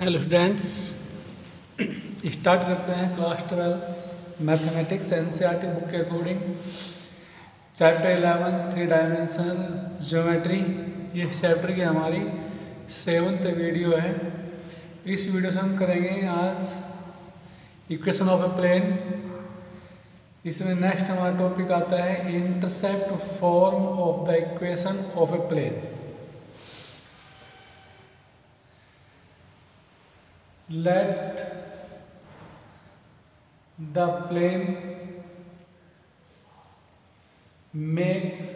Hello students, start करते हैं class 12 mathematics NCERT book के अकॉर्डिंग चैप्टर 11 3 डायमेंशनल ज्योमेट्री। ये चैप्टर की हमारी 7th वीडियो है। इस वीडियो से हम करेंगे आज इक्वेशन ऑफ ए प्लेन। इसमें नेक्स्ट हमारा टॉपिक आता है intercept form of the equation of a plane. Let the plane makes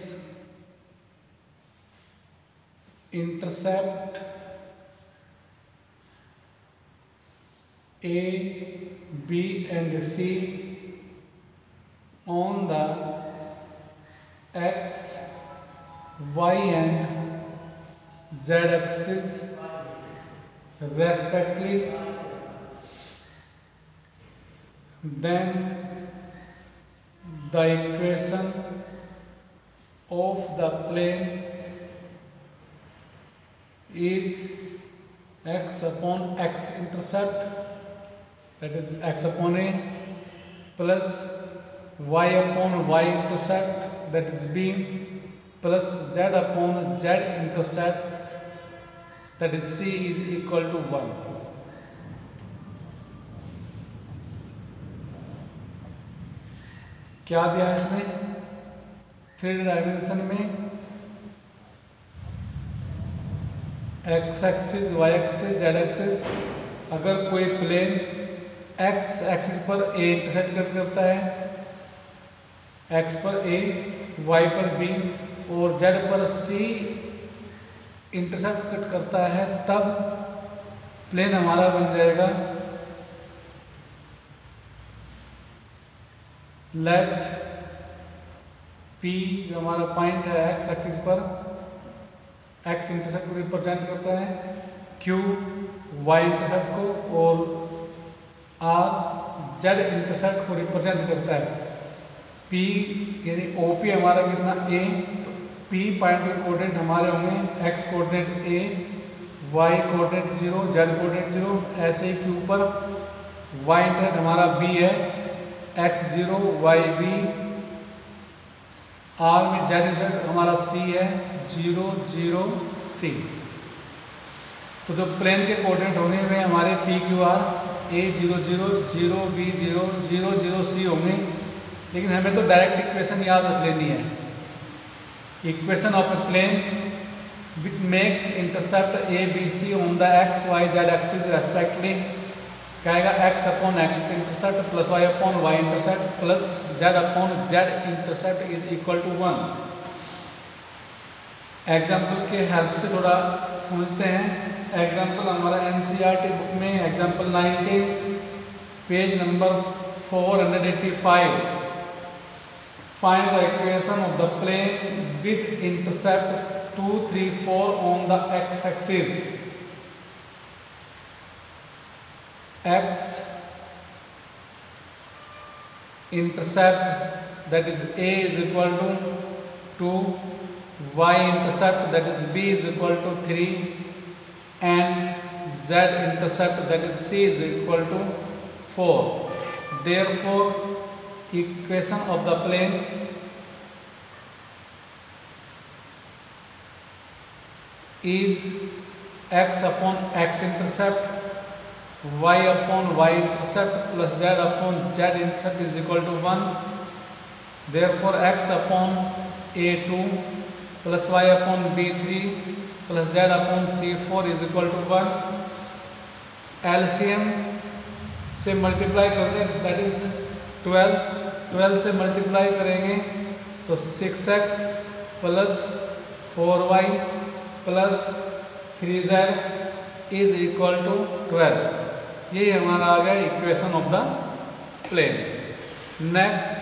intercept A, B and C on the X, Y and Z axis respectively, then the equation of the plane is x upon x intercept, that is x upon a, plus y upon y intercept, that is b, plus z upon z intercept, that is c, is equal to 1. क्या दिया है इसमें? 3 dimension में x axis, y axis, z axis. अगर कोई plane x axis पर a intersect करता है, x पर a, y पर b और z पर c इंटरसेप्ट कट करता है, तब प्लेन हमारा बन जाएगा लेट P, जो हमारा पॉइंट है x एक्सिस पर, x इंटरसेप्ट को रिप्रेजेंट करता है, Q y इंटरसेप्ट को और R z इंटरसेप्ट को रिप्रेजेंट करता है। P यानी OP हमारा कितना A, तो P पॉइंट के कोऑर्डिनेट हमारे होंगे x coordinate A, y coordinate 0, z coordinate 0। ऐसे ही Q पर y इंटरसेप्ट हमारा B है, x0 yb। R में z इंटरसेप्ट हमारा C है 0 0 C। तो जो प्लेन के कोऑर्डिनेट होंगे वे हमारे PQR A 0 0 0 B 0 0 0 C होंगे। लेकिन हमें तो डायरेक्ट इक्वेशन याद रख लेनी है। Equation of a plane which makes intercept A B C on the x y z axis respectively, कहेगा x upon x intercept plus y upon y intercept plus z upon z intercept is equal to 1। Example के help से थोड़ा समझते हैं। Example हमारा NCERT book में example 9 के page number 485। Find the equation of the plane with intercept 2 3 4 on the x axis. X intercept, that is A, is equal to 2, y intercept, that is B, is equal to 3, and z intercept, that is C, is equal to 4. Therefore equation of the plane is x upon x intercept, y upon y intercept plus z upon z intercept is equal to 1. Therefore x upon a2 plus y upon b3 plus z upon c4 is equal to 1. LCM से multiply कर दें, that is 12 से multiply करेंगे तो 6x plus 4y plus 3z is equal to 12। ये हमारा आ गया equation of the plane. Next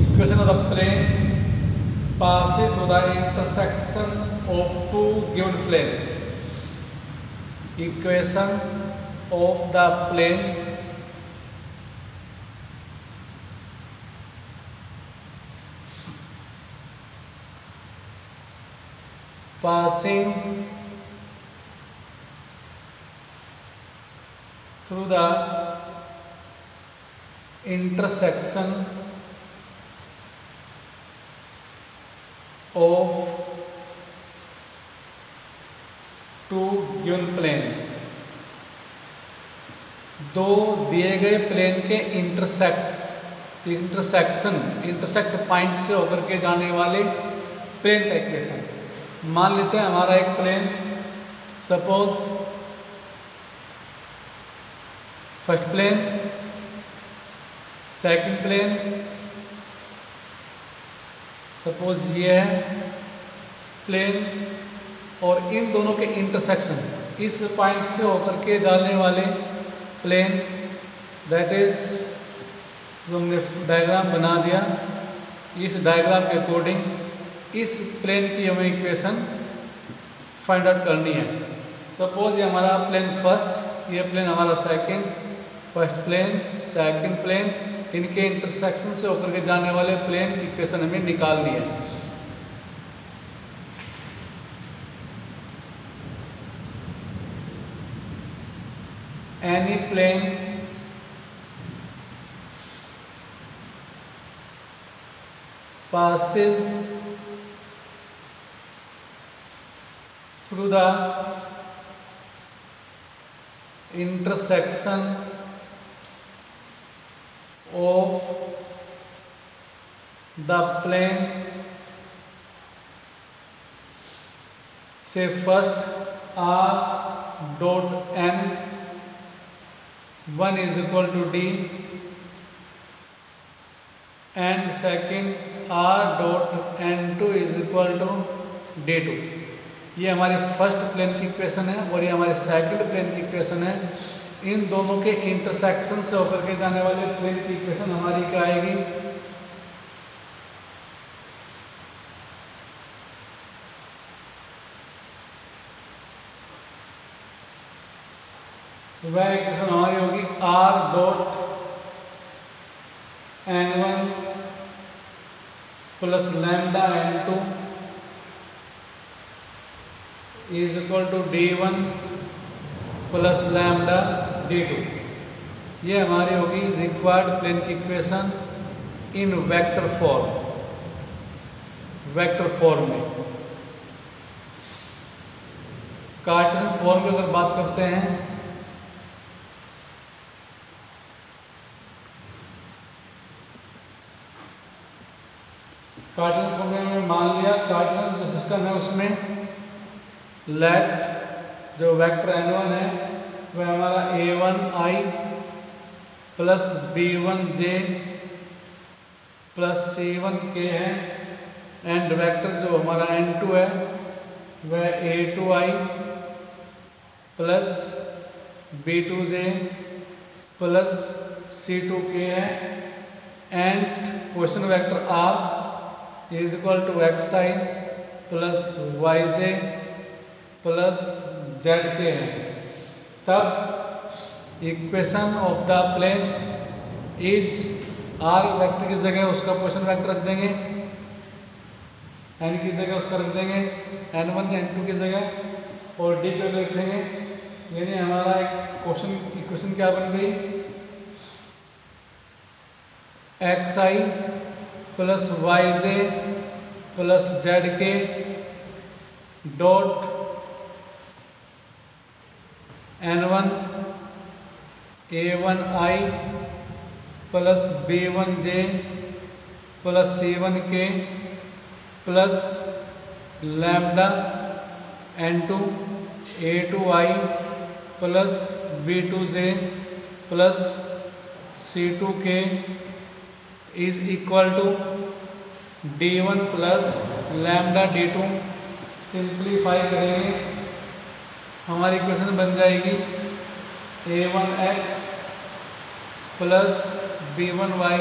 equation of the plane passes to the intersection of two given planes. Equation of the plane passing through the intersection of two given planes। दो दिए गए plane के intersect point से होकर के जाने वाले plane का इक्वेशन। मान लेते हैं हमारा एक plane, suppose first plane, second plane, suppose ये है प्लेन, और इन दोनों के इंटरसेक्शन इस पॉइंट से होकर के जाने वाले प्लेन, दैट इज जो हमने डायग्राम बना दिया, इस डायग्राम के अकॉर्डिंग इस प्लेन की हमें इक्वेशन फाइंड आउट करनी है। सपोज ये हमारा प्लेन फर्स्ट, ये प्लेन हमारा second, first plane second plane, इनके इंटरसेक्शन से होकर के जाने वाले प्लेन की इक्वेशन हमें निकालनी है। Any plane passes through the intersection of the plane, say first R dot n 1 is equal to D and second R dot n2 is equal to D2। ये हमारे फर्स्ट प्लेन की equation है और ये हमारे सेकंड प्लेन की equation है। इन दोनों के इंटरसेक्शन से होकर के जाने वाले प्लेन की इक्वेशन हमारी क्या आएगी, वह इक्वेशन हमारी होगी R dot n1 plus lambda n2 is equal to d1 plus lambda d2। ये हमारी होगी रिक्वायर्ड प्लेन की इक्वेशन इन वेक्टर फॉर्म में। कार्टेशियन फॉर्म की अगर बात करते हैं, कार्टेशियन फॉर्म में मान लिया कार्टेशियन जो सिस्टम है उसमें लेट जो वेक्टर n1 है वह हमारा a1i plus b1j plus c1k है, एंड वेक्टर जो हमारा n2 है वह a2i plus b2j plus c2k है, and question vector r is equal to xi plus yj plus zk है। तब equation of the plane is r vector की जगह उसका क्वेश्चन वेक्टर रख देंगे, n की जगह उसका रख देंगे n1 n2 की जगह, और d की जगह रख देंगे। यानी हमारा एक इक्वेशन क्या बन गई, xi plus yj plus zk dot n1 a1i plus b1j plus c1k plus lambda n2 a2i plus b2j plus c2k is equal to d1 plus lambda d2। Simplify करेंगे हमारी इक्वेशन बन जाएगी a1x plus b1y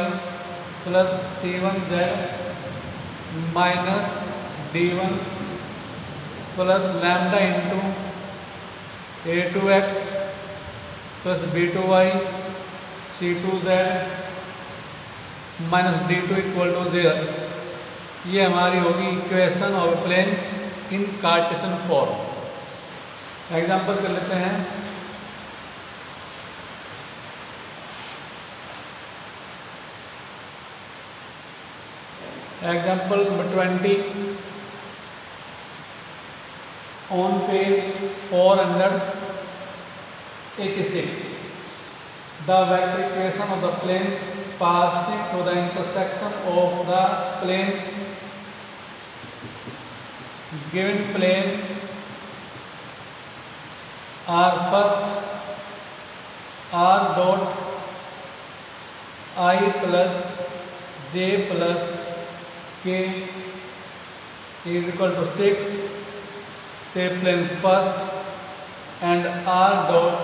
plus c1z minus d1 plus lambda into a2x plus b2y c2z minus d2 equal to 0। ये हमारी होगी equation of plane in Cartesian form. Example कर लेते हैं। Example number 20 on page 486 the vector equation of the plane passing through the intersection of the plane given plane are first r dot I plus j plus k is equal to 6, say plane first, and r dot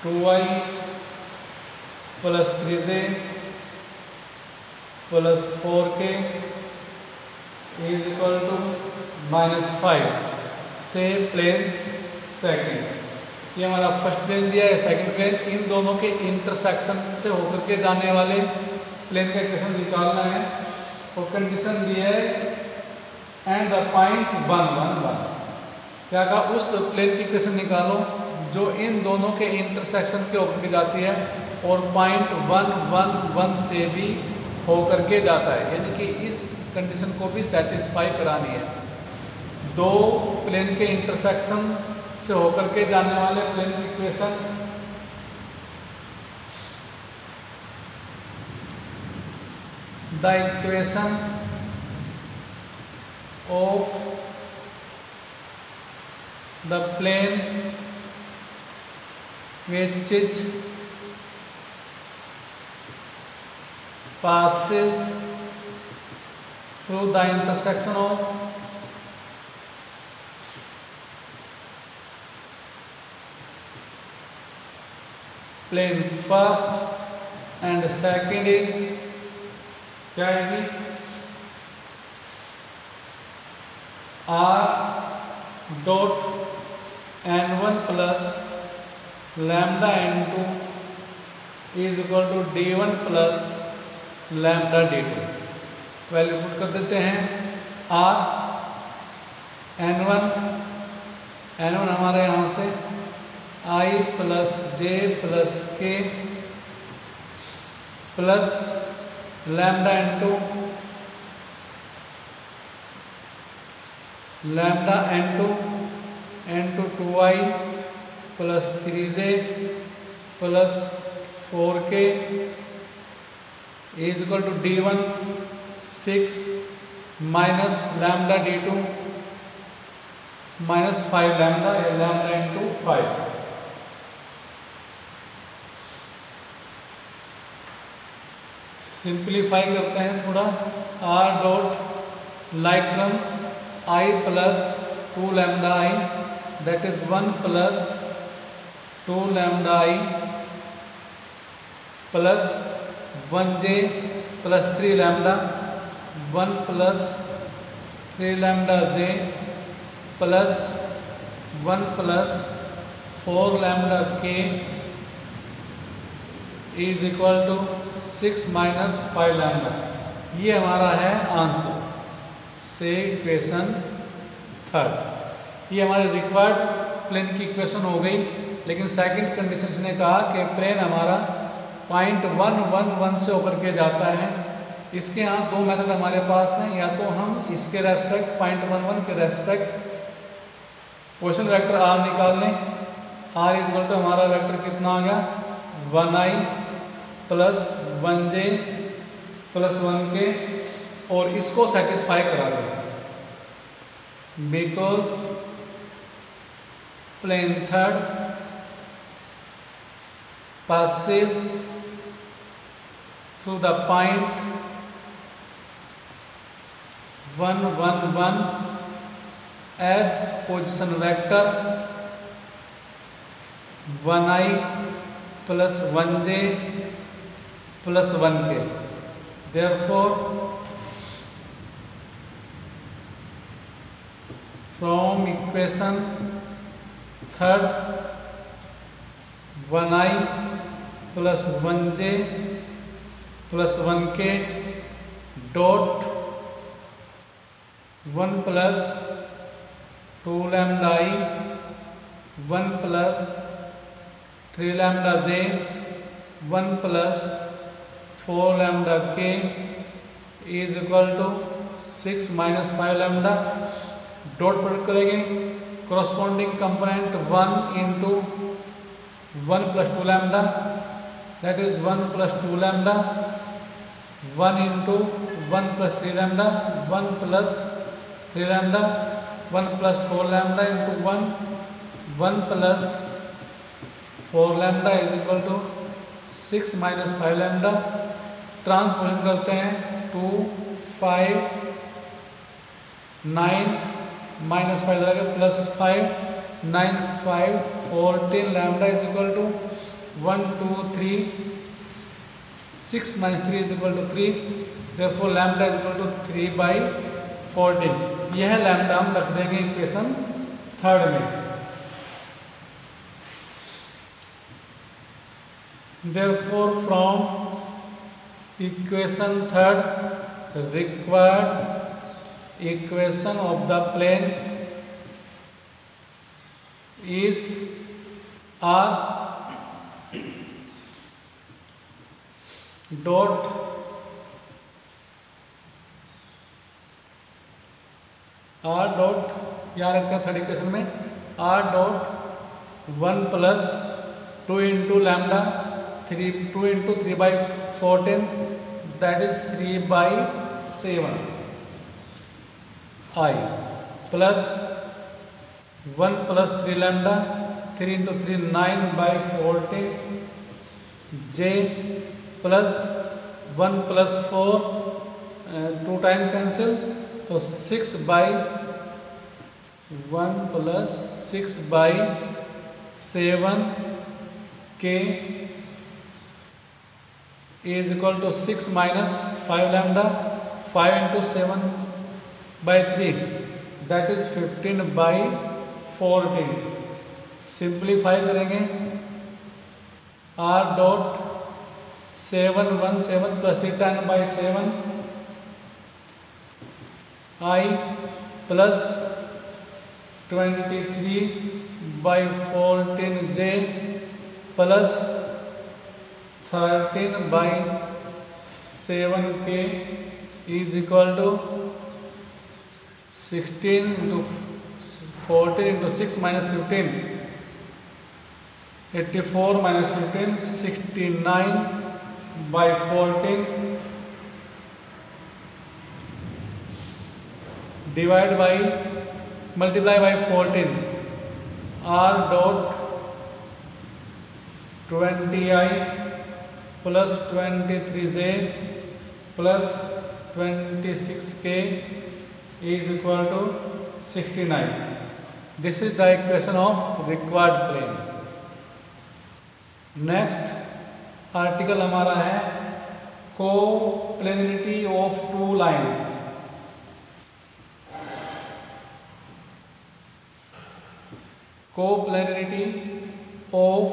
2i plus 3j plus 4k is equal to -5, से plane second. ये हमारा first plane दिया है, second plane, इन दोनों के intersection से होकर के जाने वाले प्लेन का इक्वेशन निकालना है। और कंडीशन दी है एंड द पॉइंट 1 1 1, क्या कहा, उस प्लेन की इक्वेशन निकालो जो इन दोनों के इंटरसेक्शन के होकर के जाती है और पॉइंट 1 1 1 से भी होकर के जाता है, यानी कि इस कंडीशन को भी सेटिस्फाई करानी है। दो प्लेन के इंटरसेक्शन से होकर के जाने वाले प्लेन की equation the equation of the plane which is passes through the intersection of plane first and second is क्या आएगी, r dot n1 plus lambda n2 is equal to d1 plus lambda d2। Value put कर देते हैं। r n1 हमारे यहाँ से i plus j plus k plus lambda n2 2i plus 3j plus 4k is equal to d1 6 minus lambda d2 minus 5 lambda, या lambda into 5। Simplify करते हैं थोड़ा। r dot like term i plus 2 lambda i that is 1 plus 2 lambda i plus 1j plus 3 lambda 1 plus 3 lambda j plus 1 plus 4 lambda k is equal to 6 minus 5 lambda. ये हमारा है answer से equation third. ये हमारे required plane की equation हो गई। लेकिन सेकंड कंडीशन इसने कहा कि प्लेन हमारा पॉइंट 1 1 1 से होकर के जाता है। इसके यहाँ दो मेथड हमारे पास हैं, या तो हम इसके रेस्पेक्ट पॉइंट 1 1 के रेस्पेक्ट पोजीशन वेक्टर r निकाल लें। r इज इक्वल टू हमारा वेक्टर कितना आ गया, 1i plus 1j plus 1k, और इसको सेटिस्फाई करा दें because plane third passes through the point 1 1 1 as position vector 1i plus 1j plus 1k। Therefore, from equation third 1i plus 1j plus 1k dot 1 plus 2 lambda i 1 plus 3 lambda j 1 plus 4 lambda k is equal to 6 minus 5 lambda. Dot product करेंगे, corresponding component 1 into 1 plus 2 lambda, that is 1 plus 2 lambda, 1 into 1 plus 3 lambda, 1 plus 3 lambda, 1 plus 4 lambda into 1 plus 4 lambda is equal to 6 minus 5 lambda। Transposition करते हैं, 2 5 9 minus 5 plus 5 9 5 14 lambda is equal to 1 2 3 6 minus 3 is equal to 3, therefore lambda is equal to 3/14। यह lambda हम रख देंगे equation third में। Therefore from equation third required equation of the plane is r dot यहाँ रखते हैं थर्ड इक्वेशन में r dot 1 plus 2 into lambda 2 into 3/14 that is 3/7 i plus 1 plus 3 lambda 3 into 3 9/14 j plus 1 plus 4 2 time cancel तो 6/1 plus 6/7 k is equal to 6 minus 5 lambda 5 into 7/3 that is 15/14। Simplify करेंगे r dot 717 plus 3 10/7 i plus 23/14 j plus 13/7 k is equal to 16 into 14 into 6 minus 15 84 minus 15 69/14 divide by multiply by 14 r dot 20i plus 23j plus 26k is equal to 69। This is the equation of required plane। Next article हमारा है coplanarity of two lines. Coplanarity of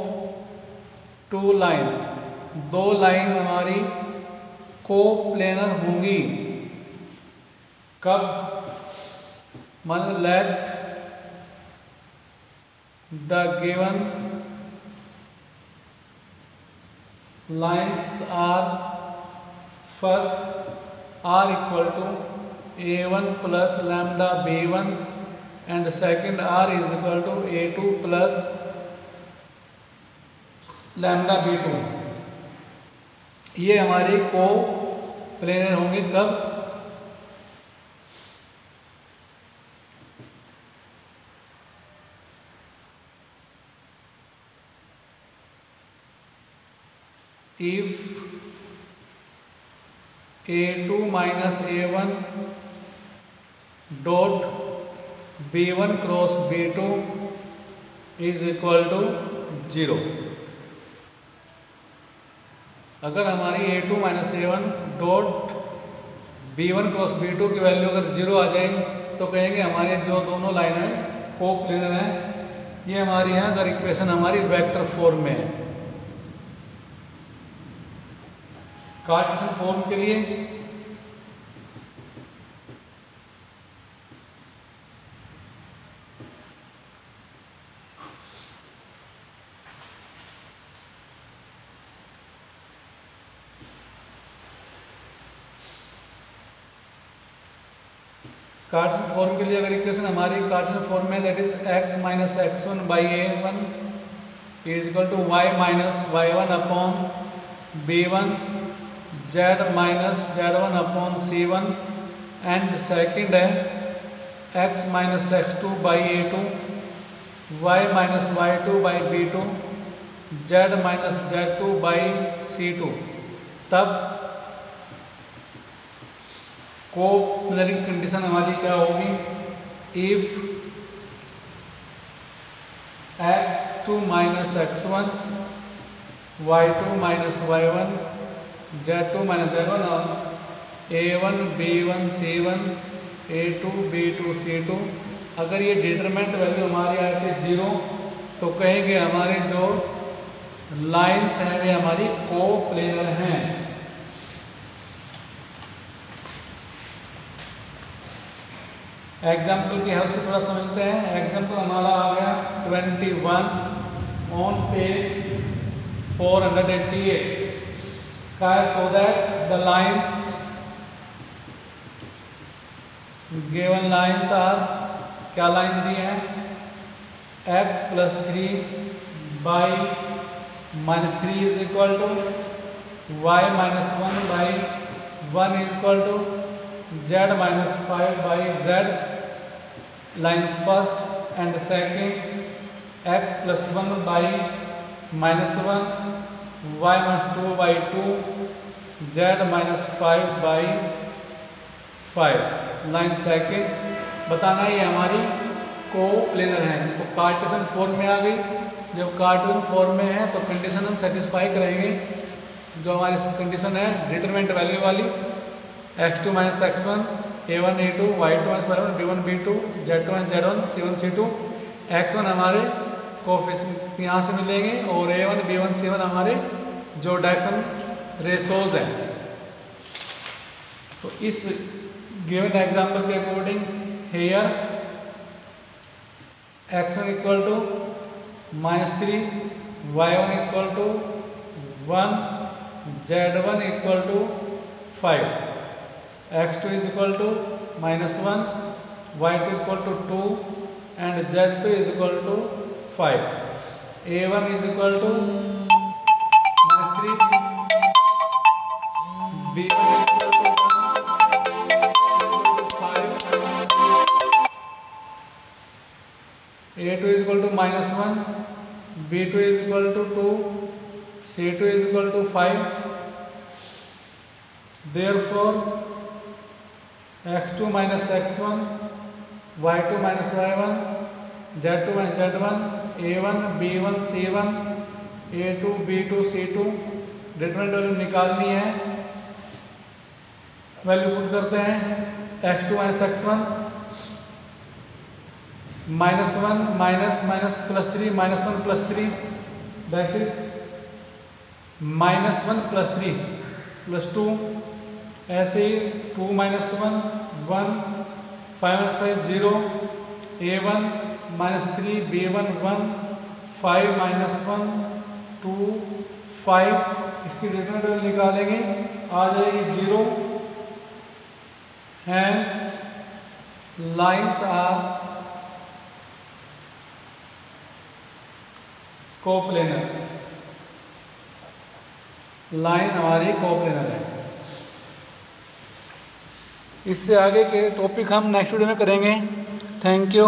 two lines, दो line हमारी coplanar होंगी कब? मान let the given lines are first r equal to a1 plus lambda b1 and second r is equal to a2 plus lambda b2। ये हमारी को planar होंगी कब? if a2 minus a1 dot b1 cross b2 is equal to 0। अगर हमारी a2 minus a1 dot b1 cross b2 की value अगर 0 आ जाए तो कहेंगे हमारे जो दोनों लाइन है कोप्लेनर है। ये हमारी है अगर इक्वेशन हमारी वेक्टर फॉर्म में है। कार्टेशियन फॉर्म के लिए कार्टेशियन फॉर्म के लिए अगर इक्वेशन हमारी कार्टेशियन फॉर्म में that is x minus x1 by a1 is equal to y minus y1 upon b1 z minus z1 upon c1 and second है x minus x2 by a2 y minus y2 by b2 z minus z2 by c2। तब कोप्लेनरी condition हमारी क्या होगी, if x2 minus x1 y2 minus y1 z2 minus z1 और a1 b1 c1 a2 b2 c2। अगर ये determinant value हमारी आए थे 0 तो कहेंगे हमारे जो लाइंस हैं वे हमारी कोप्लेनर हैं। एग्जाम्पल की हेल्प से थोड़ा समझते हैं। एग्जाम्पल हमारा आ गया 21 ऑन पेज 488 का है, so that the lines given lines are, क्या लाइन दी है, x plus 3 by minus 3 is equal to y minus 1 by 1 is equal to z minus 5 by z। Line first and second x plus 1 by minus 1 y minus 2 by 2 z minus 5 by 5। Line second बताना ये हमारी coplanar है। तो Cartesian form में आ गई, जब Cartesian form में है तो कंडीशन हम सेटिस्फाई करेंगे। जो हमारी कंडीशन है डिटरमिनेंट वैल्यू वाली x2 minus x1 a1 a2 y2 minus y1 b1 b2 z2 minus z1 c1 c2। x1 हमारे कोफिशिएंट यहाँ से मिलेंगे और a1 b1 c1 हमारे जो डायरेक्शन रेशोज हैं। तो इस गिवन एग्जांपल के according here x1 equal to -3 y1 equal to 1 z1 equal to 5 x2 is equal to -1 y2 equal to 2 and z2 is equal to 5। a1 is equal to -3 b1 is equal to 1 c equal to 5 a2 is equal to -1 b2 is equal to 2 c2 is equal to 5। therefore x2 minus x1 y2 minus y1 z2 minus z1 a1 b1 c1 a2 b2 c2। Determinant value निकालनी है, value put करते हैं x2 minus x1 -1 minus minus plus 3 -1 plus 3 that is -1 plus 3 plus 2। ऐसे ही 2 minus 1 1 5 minus 5 0 a1 minus 3 b1 1 5 minus 1 2 5। इसकी determinant value निकालेंगे, आ जाएगी 0। Hence lines are coplanar, line हमारी कोप्लेनर है। इससे आगे के टॉपिक हम नेक्स्ट वीडियो में करेंगे। Thank you.